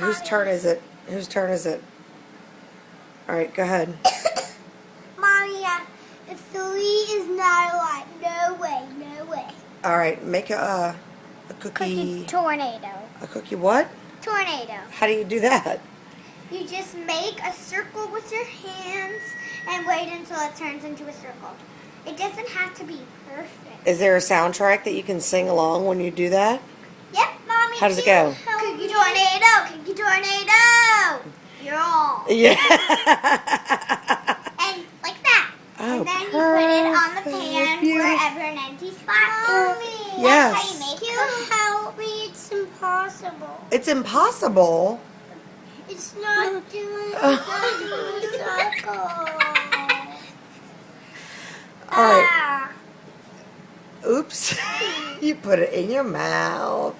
Whose turn is it? Whose turn is it? All right, go ahead. Mommy, if 3 is not a lot, no way, no way. All right, make a Cookie cookie. tornado. A cookie what? Tornado. How do you do that? You just make a circle with your hands and wait until it turns into a circle. It doesn't have to be perfect. Is there a soundtrack that you can sing along when you do that? Yep, Mommy. How does it go? Cookie tornado, cookie tornado. You're all. Yeah. And like that. Oh, and then you put it on the perfect. pan Beautiful. wherever an empty spot is. Yes. That's how you make it. Can you help me? It's impossible. It's impossible. It's not doing a circle. All right. Oops. You put it in your mouth.